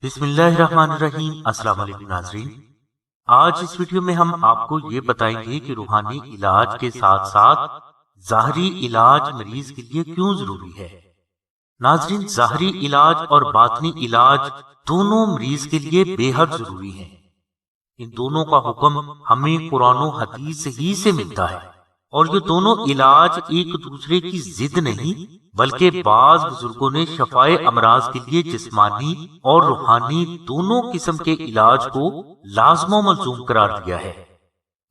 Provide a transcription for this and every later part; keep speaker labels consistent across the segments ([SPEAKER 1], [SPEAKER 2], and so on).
[SPEAKER 1] بسم اللہ الرحمن الرحیم۔ السلام علیکم ناظرین، آج اس ویڈیو میں ہم آپ کو یہ بتائیں گے کہ روحانی علاج کے ساتھ ساتھ ظاہری علاج مریض کے لیے کیوں ضروری ہے۔ ناظرین، ظاہری علاج اور باطنی علاج دونوں مریض کے لیے بے حد ضروری ہیں۔ ان دونوں کا حکم ہمیں قرآن و حدیث ہی سے ملتا ہے، اور یہ دونوں علاج ایک دوسرے کی ضد نہیں بلکہ بعض بزرگوں نے شفائے امراض کے لیے جسمانی اور روحانی دونوں قسم کے علاج کو لازم و ملزوم قرار دیا ہے،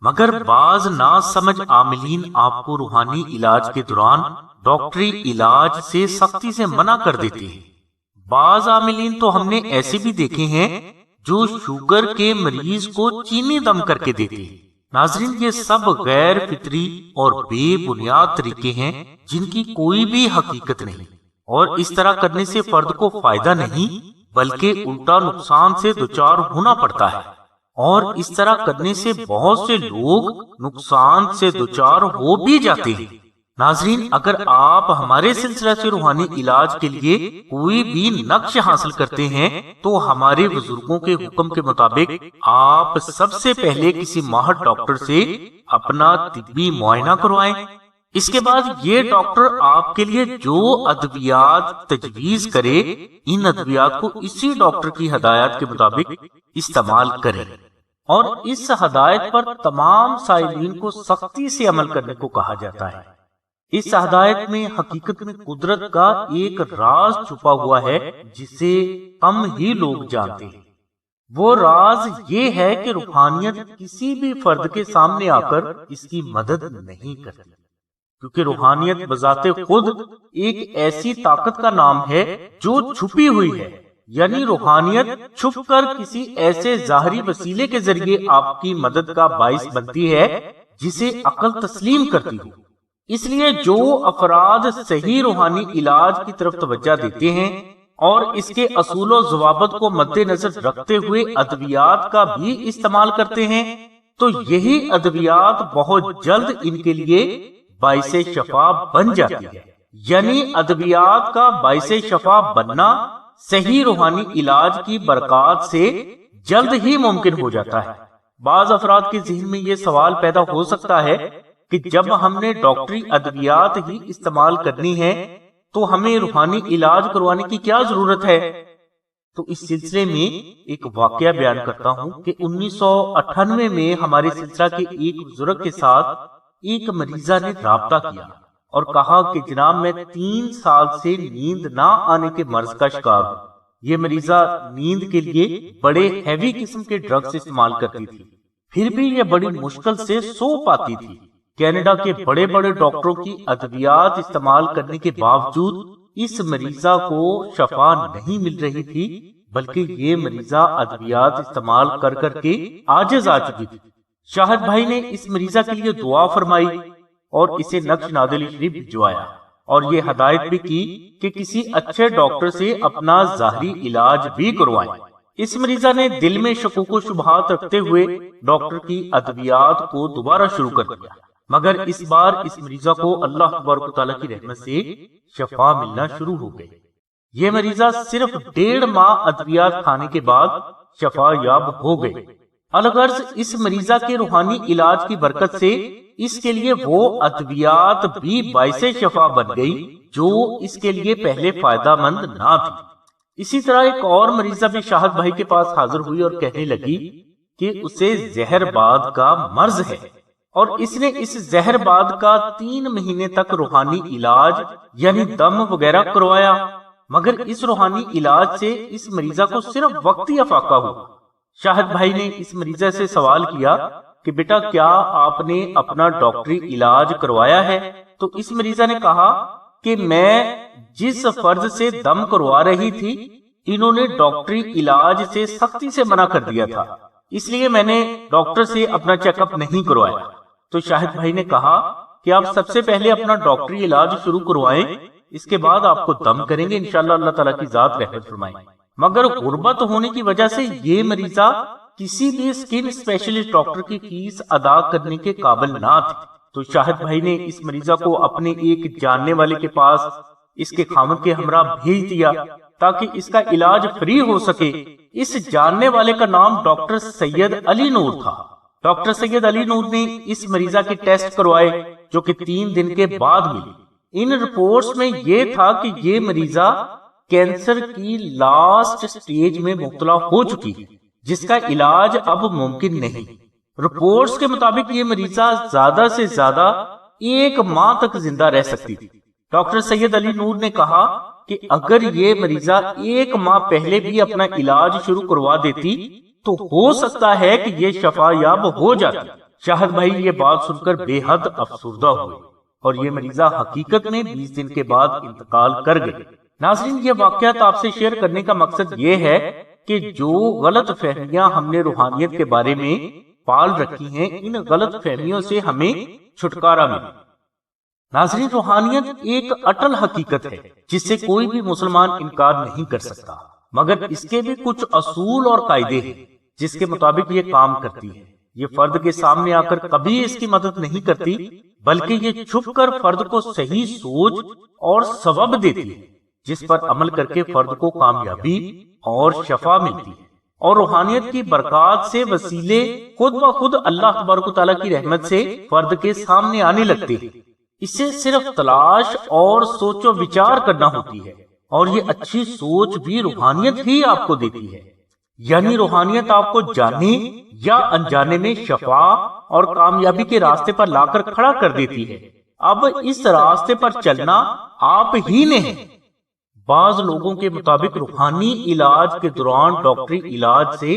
[SPEAKER 1] مگر بعض ناسمجھ عاملین آپ کو روحانی علاج کے دوران ڈاکٹری علاج سے سختی سے منع کر دیتے ہیں۔ بعض عاملین تو ہم نے ایسے بھی دیکھے ہیں جو شوگر کے مریض کو چینی دم کر کے دیتے ہیں۔ ناظرین، یہ سب غیر فطری اور بے بنیاد طریقے ہیں جن کی کوئی بھی حقیقت نہیں، اور اس طرح کرنے سے فرد کو فائدہ نہیں بلکہ الٹا نقصان سے دوچار ہونا پڑتا ہے، اور اس طرح کرنے سے بہت سے لوگ نقصان سے دوچار ہو بھی جاتے ہیں۔ ناظرین، اگر آپ ہمارے سلسلہ سے روحانی علاج کے لیے کوئی بھی نقش حاصل کرتے ہیں تو ہمارے بزرگوں کے حکم کے مطابق آپ سب سے پہلے کسی ماہر ڈاکٹر سے اپنا طبی معائنہ کروائیں۔ اس کے بعد یہ ڈاکٹر آپ کے لیے جو ادویات تجویز کرے، ان ادویات کو اسی ڈاکٹر کی ہدایات کے مطابق استعمال کریں، اور اس ہدایت پر تمام سائلین کو سختی سے عمل کرنے کو کہا جاتا ہے۔ اس ہدایت میں حقیقت میں قدرت کا ایک راز چھپا ہوا ہے جسے کم ہی لوگ جانتے ہیں۔ وہ راز یہ ہے کہ روحانیت کسی بھی فرد کے سامنے آ کر اس کی مدد نہیں کرتی، کیونکہ روحانیت بذات خود ایک ایسی طاقت کا نام ہے جو چھپی ہوئی ہے، یعنی روحانیت چھپ کر کسی ایسے ظاہری وسیلے کے ذریعے آپ کی مدد کا باعث بنتی ہے جسے عقل تسلیم کرتی ہو۔ اس لیے جو افراد صحیح روحانی علاج کی طرف توجہ دیتے ہیں اور اس کے اصول و ضوابط کو مد نظر رکھتے ہوئے ادویات کا بھی استعمال کرتے ہیں، تو یہی ادویات بہت جلد ان کے لیے باعث شفا بن جاتی ہے۔ یعنی ادویات کا باعث شفا بننا صحیح روحانی علاج کی برکات سے جلد ہی ممکن ہو جاتا ہے۔ بعض افراد کے ذہن میں یہ سوال پیدا ہو سکتا ہے کہ جب ہم نے ڈاکٹری ادویات ہی استعمال کرنی ہے تو ہمیں روحانی علاج کروانے کی کیا ضرورت ہے؟ تو اس سلسلے میں ایک واقعہ بیان کرتا ہوں کہ 1998 میں ہمارے سلسلہ کے ایک بزرگ کے ساتھ ایک مریضہ نے رابطہ کیا اور کہا کہ جناب، میں 3 سال سے نیند نہ آنے کے مرض کا شکار ہوں۔ یہ مریضہ نیند کے لیے بڑے ہیوی قسم کے ڈرگز استعمال کرتی تھی، پھر بھی یہ بڑی مشکل سے سو پاتی تھی۔ کینیڈا کے بڑے بڑے ڈاکٹروں کی ادویات استعمال کرنے کے باوجود اس مریضہ کو شفا نہیں مل رہی تھی، بلکہ یہ مریضہ ادویات استعمال کر کر کے عاجز آ چکی تھی۔ شاہد بھائی نے اس مریضہ کے لیے دعا فرمائی اور اسے نقش نادلی شریف بھجوایا، اور یہ ہدایت بھی کی کہ کسی اچھے ڈاکٹر سے اپنا ظاہری علاج بھی کروائیں۔ اس مریضہ نے دل میں شکوک و شبہات رکھتے ہوئے ڈاکٹر کی ادویات کو دوبارہ شروع کر دیا، مگر اس بار اس مریضہ کو اللہ تبارک و تعالیٰ کی رحمت سے شفا ملنا شروع ہو گئی۔ یہ مریضہ صرف 1.5 ماہ ادویات کھانے کے بعد شفا یاب ہو گئی۔ الغرض اس مریضہ کے روحانی علاج کی برکت سے اس کے لیے وہ ادویات بھی باعث شفا بن گئی جو اس کے لیے پہلے فائدہ مند نہ تھی۔ اسی طرح ایک اور مریضہ بھی شاہد بھائی کے پاس حاضر ہوئی اور کہنے لگی کہ اسے زہر باد کا مرض ہے، اور اس نے اس زہر باد کا 3 مہینے تک روحانی علاج یعنی دم وغیرہ کروایا، مگر اس روحانی علاج سے اس مریضہ کو صرف وقتی افاقہ ہوا۔ شاہد بھائی نے اس مریضہ سے سوال کیا کہ بیٹا، کیا آپ نے اپنا ڈاکٹری علاج کروایا ہے؟ تو اس مریضہ نے کہا کہ میں جس فرض سے دم کروا رہی تھی انہوں نے ڈاکٹری علاج سے سختی سے منع کر دیا تھا، اس لیے میں نے ڈاکٹر سے اپنا چیک اپ نہیں کروایا۔ تو شاہد بھائی نے کہا کہ آپ سب سے پہلے اپنا ڈاکٹری علاج شروع کروائیں، اس کے بعد آپ کو دم کریں گے، انشاءاللہ اللہ تعالیٰ کی ذات رحمت فرمائیں۔ مگر غربت ہونے کی وجہ سے یہ مریضہ کسی بھی اسکن اسپیشلسٹ ڈاکٹر کی فیس ادا کرنے کے قابل نہ تھی، تو شاہد بھائی نے اس مریضہ کو اپنے ایک جاننے والے کے پاس اس کے خاوند کے ہمراہ بھیج دیا تاکہ اس کا علاج فری ہو سکے۔ اس جاننے والے کا نام ڈاکٹر سید علی نور تھا۔ ڈاکٹر سید علی نور نے اس مریضہ کے ٹیسٹ کروائے جو کہ 3 دن کے بعد ملی۔ ان رپورٹس میں یہ تھا کہ یہ مریضہ کینسر کی لاسٹ سٹیج میں مبتلا ہو چکی ہے جس کا علاج اب ممکن نہیں۔ رپورٹس کے مطابق یہ مریضہ زیادہ سے زیادہ 1 ماہ تک زندہ رہ سکتی تھی۔ ڈاکٹر سید علی نور نے کہا کہ اگر یہ مریضہ 1 ماہ پہلے بھی اپنا علاج شروع کروا دیتی تو ہو سکتا ہے کہ یہ شفا یاب ہو جاتی۔ شاہد بھائی یہ بات سن کر بے حد افسردہ ہوئے اور یہ مریضہ حقیقت میں 20 دن کے بعد انتقال کر گئی۔ ناظرین، یہ واقعات آپ سے شیئر کرنے کا مقصد یہ ہے کہ جو غلط فہمیاں ہم نے روحانیت کے بارے میں پال رکھی ہیں، ان غلط فہمیوں سے ہمیں چھٹکارا ملے۔ ناظرین، روحانیت ایک اٹل حقیقت ہے جس سے کوئی بھی مسلمان انکار نہیں کر سکتا، مگر اس کے بھی کچھ اصول اور قاعدے ہیں جس کے مطابق یہ کام کرتی ہے۔ یہ فرد کے سامنے آ کر کبھی اس کی مدد نہیں کرتی، بلکہ یہ چھپ کر فرد کو صحیح سوچ اور سبب دیتی ہے جس پر عمل کر کے فرد کو کامیابی اور شفا ملتی ہے۔ اور روحانیت کی برکات سے وسیلے خود بخود اللہ تبارک و تعالیٰ کی رحمت سے فرد کے سامنے آنے لگتے ہیں۔ اسے صرف تلاش اور سوچ و وچار کرنا ہوتی ہے، اور یہ اچھی سوچ بھی روحانیت ہی آپ کو دیتی ہے۔ یعنی روحانیت آپ کو جانے یا انجانے میں شفا اور کامیابی کے راستے پر لا کر کھڑا کر دیتی ہے۔ اب اس راستے پر چلنا آپ ہی نے ہے۔ بعض لوگوں کے مطابق روحانی علاج کے دوران ڈاکٹری علاج سے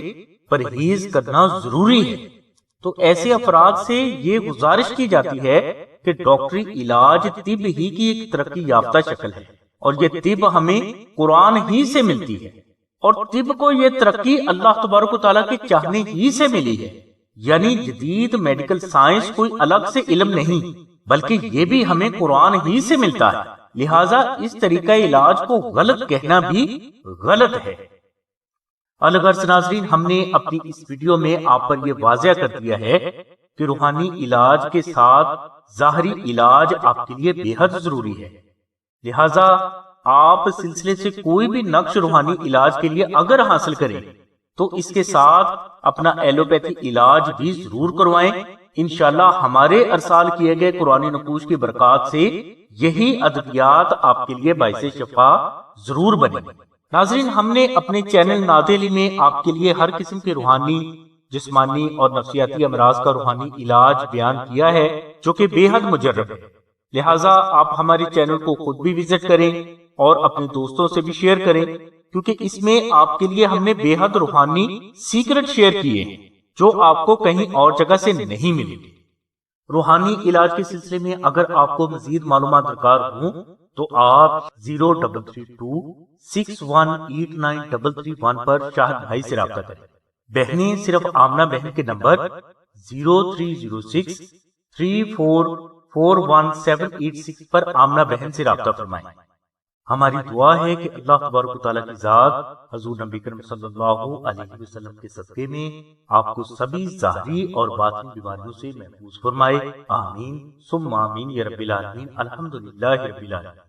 [SPEAKER 1] پرہیز کرنا ضروری ہے، تو ایسے افراد سے یہ گزارش کی جاتی ہے کہ ڈاکٹری علاج طب ہی کی ایک ترقی یافتہ شکل ہے، اور یہ طب ہمیں قرآن ہی سے ملتی ہے، اور طب کو یہ ترقی اللہ تبارک و تعالیٰ کے چاہنے ہی سے ملی ہے۔ یعنی جدید میڈیکل سائنس کوئی الگ سے علم نہیں، بلکہ یہ بھی ہمیں قرآن ہی سے ملتا ہے، لہٰذا اس طریقہ علاج کو غلط کہنا بھی غلط ہے۔ الغرض ناظرین، ہم نے اپنی اس ویڈیو میں آپ پر یہ واضح کر دیا ہے کہ روحانی علاج کے ساتھ ظاہری علاج آپ کے لیے بے حد ضروری ہے، لہٰذا آپ سلسلے سے کوئی بھی نقش روحانی علاج کے لیے اگر حاصل کریں تو اس کے ساتھ اپنا ایلوپیتھی علاج بھی ضرور کروائیں۔ انشاءاللہ ہمارے ارسال کیے گئے قرآنی نقوش کی برکات سے یہی ادویات آپ کے لیے باعث شفا ضرور بنے۔ ناظرین، ہم نے اپنے چینل ناد علی میں آپ کے لیے ہر قسم کے روحانی، جسمانی اور نفسیاتی امراض کا روحانی علاج بیان کیا ہے جو کہ بے حد مجرب ہے، لہٰذا آپ ہمارے چینل کو خود بھی وزٹ کریں اور اپنے دوستوں سے بھی شیئر کریں، کیونکہ اس میں آپ کے لیے ہم نے بے حد روحانی سیکرٹ شیئر کیے ہیں جو آپ کو کہیں اور جگہ سے نہیں ملے گی۔ روحانی علاج کے سلسلے میں اگر آپ کو مزید معلومات درکار ہوں تو آپ 033261893331 پر شاہد بھائی سے رابطہ کریں۔ بہنیں صرف آمنہ بہن کے نمبر 030634418786 پر آمنہ بہن سے رابطہ فرمائیں۔ ہماری دعا ہے کہ اللہ تبارک و تعالیٰ کی ذات حضور نبی کریم صلی اللہ علیہ وسلم کے صدقے میں آپ کو سبھی ظاہری اور باطنی بیماریوں سے محفوظ فرمائے۔ آمین ثم آمین یا رب العالمین۔ الحمدللہ رب العالمین۔